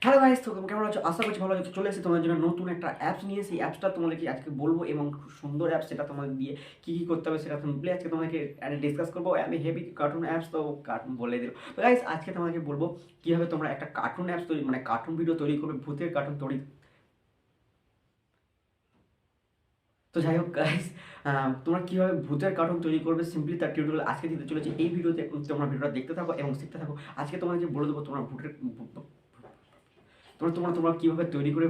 Hello guys, তো তোমরা কেমন আছো? আশা করছি ভালো আছো। চলে এসেছি তোমাদের জন্য নতুন একটা অ্যাপস নিয়ে। সেই অ্যাপসটা তোমাদেরকে আজকে বলবো এবং খুব সুন্দর অ্যাপস, সেটা তোমাদের দিয়ে কী কী করতে হবে সেটা সিম্পলি আজকে তোমাদেরকে ডিসকাস করবো। আমি হেভি কার্টুন অ্যাপস, তো কার্টুন বলে দিল। তো গাইস, আজকে তোমাদেরকে বলবো কীভাবে তোমরা একটা কার্টুন অ্যাপস তৈরি, মানে কার্টুন ভিডিও তৈরি করবে, ভূতের কার্টুন তৈরি। তো যাই হোক গাইস, তোমরা কীভাবে ভূতের কার্টুন তৈরি করবে সিম্পলি তার টিউটোরিয়াল আজকে দিতে চলেছি। এই ভিডিওতে তোমরা ভিডিওটা দেখতে থাকো এবং শিখতে থাকো। আজকে তোমাদেরকে বলে দেবো তোমরা ভূতের তোমরা তোমরা তোমরা কীভাবে তৈরি করে,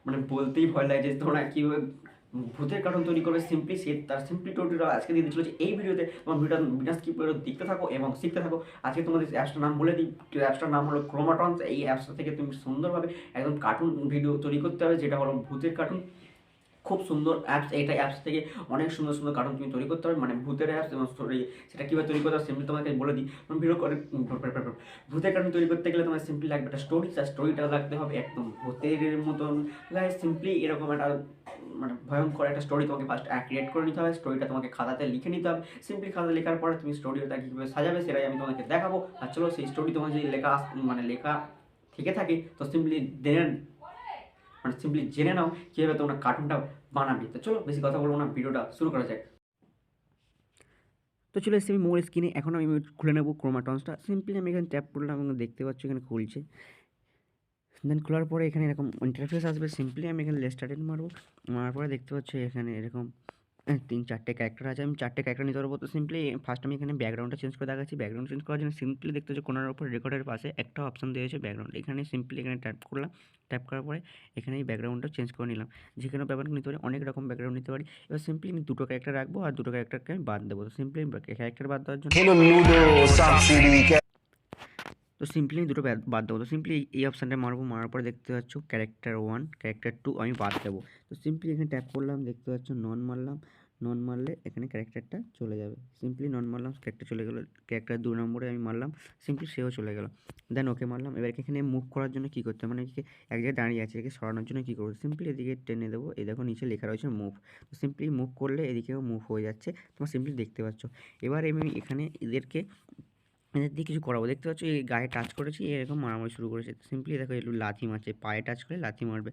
মানে বলতেই ভয় লাগে যে তোমরা কীভাবে ভূতের কার্টুন তৈরি করবে সিম্পলি, সে তার সিম্পলি টিউটোরিয়াল আজকে দিতে চলেছে এই ভিডিওতে। তোমার ভিডিওটা বিনা স্কিপ করে দেখতে থাকো এবং শিখতে থাকো। আজকে তোমাদের অ্যাপসটার নাম বলে দিই। অ্যাপসটার নাম হলো ক্রোমাটনস। এই অ্যাপসটা থেকে তুমি সুন্দরভাবে একদম কার্টুন ভিডিও তৈরি করতে হবে, যেটা হলো ভূতের কার্টুন। খুব সুন্দর অ্যাপস এইটা। অ্যাপস থেকে অনেক সুন্দর সুন্দর কার্টুন তুমি তৈরি করতে পারবে, মানে ভূতের অ্যাপস এবং স্টোরি। সেটা কীভাবে তৈরি করতে হবে সিম্পলি তোমাকে বলে দিই। ভিডিও করে ভূতের কার্টুন তৈরি করতে গেলে তোমার সিম্পলি লাগবে একটা স্টোরি। তার স্টোরিটা রাখতে হবে একদম ভূতের মতন। সিম্পলি এরকম একটা, মানে ভয়ঙ্কর একটা স্টোরি তোমাকে ফার্স্ট ক্রিয়েট করে নিতে হবে। স্টোরিটা তোমাকে খাতাতে লিখে নিতে হবে। সিম্পলি খাতাতে লেখার পরে তুমি স্টোরিটা কীভাবে সাজাবে সেটাই আমি তোমাকে দেখাবো। আর চলো, সেই স্টোরি তোমার যদি লেখা মানে লেখা থেকে থাকে তো সিম্পলি দেন, মানে সিম্পলি জেনে নাও কীভাবে তোমরা কার্টুনটা বানাবে। তো চলো বেশি কথা বলবো না, ভিডিওটা শুরু করা যাক। তো চলে এসেছি আমি মোর স্ক্রিনে। এখন আমি খুলে নেবো ক্রোমাটনসটা। সিম্পলি আমি এখানে ট্যাপ করলাম এবং দেখতে পাচ্ছি এখানে খুলছে। দেন খোলার পরে এখানে এরকম ইন্টারফেস আসবে। সিম্পলি আমি এখানে লেস্টারেট মারবো। মারার পরে দেখতে পাচ্ছি এখানে এরকম 3-4টে ক্যারেক্টার আছে। আমি 4টে ক্যারেক্টার নিতে পারবো। তো সিম্পলি ফার্স্ট আমি এখানে ব্যাকগ্রাউন্ডটা চেঞ্জ করে দেখাচ্ছি। ব্যাকগ্রাউন্ড চেঞ্জ করার জন্য সিম্পলি দেখতে হচ্ছে কোনার উপর রেকর্ডের পাশে একটা অপশন দিয়েছে ব্যাকগ্রাউন্ড। এখানে সিম্পলি এখানে ট্যাপ করলাম। ট্যাপ করার পরে এখানে এই ব্যাকগ্রাউন্ডটা চেঞ্জ করে নিলাম। যে কোনো ব্যাকগ্রাউন্ড নিতে পারি, অনেক রকম ব্যাকগ্রাউন্ড নিতে পারি। এবার সিম্পলি আমি 2টো ক্যারেক্টার রাখবো আর 2টো ক্যারেক্টারকে আমি বাদ দেবো। তো সিম্পলি ক্যারেক্টার বাদ দেওয়ার জন্য তো সিম্পলি আমি 2টো বাদ দেবো। তো সিম্পলি এই অপশানটা মারবো। মারার পরে দেখতে পাচ্ছ ক্যারেক্টার 1 ক্যারেক্টার 2 আমি বাদ দেবো। তো সিম্পলি এখানে ট্যাপ করলাম, দেখতে পাচ্ছ নন মারলাম। নন মারলে এখানে ক্যারেক্টারটা চলে যাবে। সিম্পলি নন মারলাম, ক্যারেক্টার চলে গেলো। ক্যারেক্টার 2 নম্বরে আমি মারলাম, সিম্পলি সেও চলে গেলো। দেন ওকে মারলাম। এবার এখানে মুভ করার জন্য কী করতে হবে, মানে একে এক জায়গায় দাঁড়িয়ে আছে, একে সরানোর জন্য কী করবো, সিম্পলি এদিকে টেনে দেবো। এই দেখো নিচে লেখা রয়েছে মুভ। তো সিম্পলি মুভ করলে এদিকেও মুভ হয়ে যাচ্ছে, তোমরা সিম্পলি দেখতে পাচ্ছ। এবার আমি এখানে এদেরকে এদের দিয়ে কিছু করাবো। দেখতে পাচ্ছ এই গায়ে টাচ করেছি, এরকম মারামারি শুরু করেছে। সিম্পলি দেখো একটু লাথি মারছে, পায়ে টাচ করে লাথি মারবে।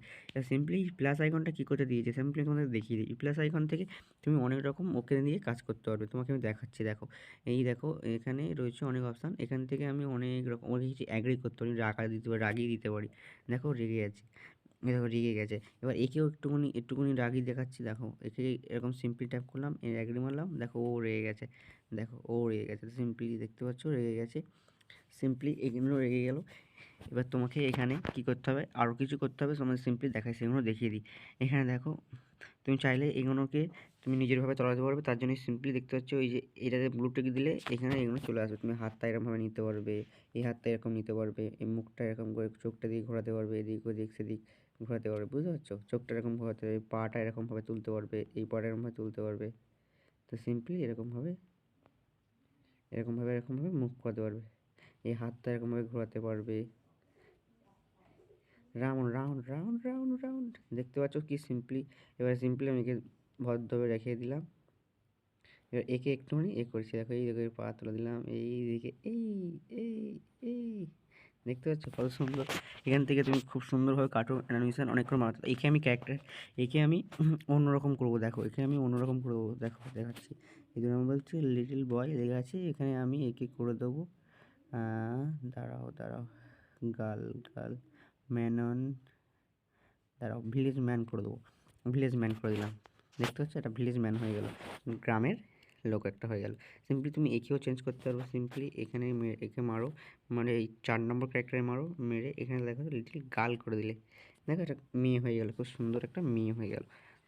সিম্পলি প্লাস আইকনটা কী করতে দিয়েছে সিম্পলি তোমাদের দেখিয়ে দিই। প্লাস আইকন থেকে তুমি অনেক রকম ওকে দিয়ে কাজ করতে পারবে। তোমাকে আমি দেখাচ্ছি, দেখো এই দেখো এখানে রয়েছে অনেক অপশান। এখান থেকে আমি অনেক রকম অনেক কিছু অ্যাগ্রি করতে পারি, রাগা দিতে পারি, রাগিয়ে দিতে পারি। দেখো রেগে আছে, দেখো রেগে গেছে। এবার একেও একটুখানি রাগি দেখাচ্ছি। দেখো একে এরকম সিম্পলি ট্যাপ করলাম, অ্যাগ্রি মারলাম, দেখো ও রেগে গেছে। দেখো ও রেগে গেছে, সিম্পলি দেখতে পাচ্ছ রেগে গেছে। সিম্পলি এগুলো রেগে গেল। এবার তোমাকে এখানে কি করতে হবে, আরও কিছু করতে হবে। তোমাদের সিম্পলি দেখাই, সেগুলো দেখিয়ে দিই। এখানে দেখো তুমি চাইলে এগুলোকে তুমি নিজেরভাবে চালাতে পারবে। তার জন্য সিম্পলি দেখতে পাচ্ছ ওই যে এটাতে ব্লু টিক দিলে এখানে এগুলো চলে আসবে। তুমি হাতটা এরকমভাবে নিতে পারবে, এই হাতটা এরকম নিতে পারবে, এই মুখটা এরকম করে চোখটা দিয়ে ঘোরাতে পারবে, এদিক ওদিক সেদিক ঘোরাতে পারবে, বুঝতে পারছো? চোখটা এরকম ঘোরাতে পারবে, পাটা এরকমভাবে তুলতে পারবে, এই পাটা এরকমভাবে তুলতে পারবে। তো সিম্পলি এরকমভাবে এরকমভাবে মুভ করতে পারবে। এই হাতটা এরকমভাবে ঘোরাতে পারবে, round round round round round. দেখতে পাচ্ছ কি সিম্পলি। এবার সিম্পলি আমি একে ভদ্রভাবে রেখে দিলাম। এবার একে একটুখানি করেছি, দেখো এই দেখো পা তুলে দিলাম, এই দিকে এই এই এই দেখতে পাচ্ছ কত সুন্দর। এখান থেকে তুমি খুব সুন্দরভাবে কার্টুন অ্যানিমেশন অনেক করে বানাতে। একে আমি ক্যারেক্টার, একে আমি অন্যরকম করবো। দেখো একে আমি অন্যরকম করবো, দেখো দেখাচ্ছি। এই জন্য আমি বলছি লিটল বয় লেগে আছে, এখানে আমি একে করে দেবো। দাঁড়াও দাঁড়াও, গার্ল গার্ল ম্যানন, দাঁড়াও ভিলেজ ম্যান করে দেবো। ভিলেজ ম্যান করে দিলাম। দেখতে পাচ্ছ এটা ভিলেজ ম্যান হয়ে গেল, গ্রামের লোক একটা হয়ে গেল। সিম্পলি তুমি একেও চেঞ্জ করতে পারো। সিম্পলি এখানে একে মারো, মানে এই 4 নম্বর ক্যারেক্টারে মারো, মেরে এখানে দেখো লিটিল গার্ল করে দিলে, দেখো এটা মেয়ে হয়ে গেল, খুব সুন্দর একটা মেয়ে হয়ে গেল।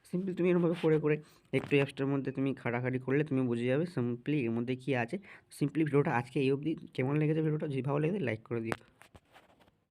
সিম্পলি তুমি এরকমভাবে করে করে একটু অ্যাপসটার মধ্যে তুমি খাটাখাটি করলে তুমি বুঝে যাবে সিম্পলি এর মধ্যে কী আছে। সিম্পলি ভিডিওটা আজকে এই অবধি। কেমন লেগেছে ভিডিওটা? যদি ভালো লেগেছে লাইক করে দিও।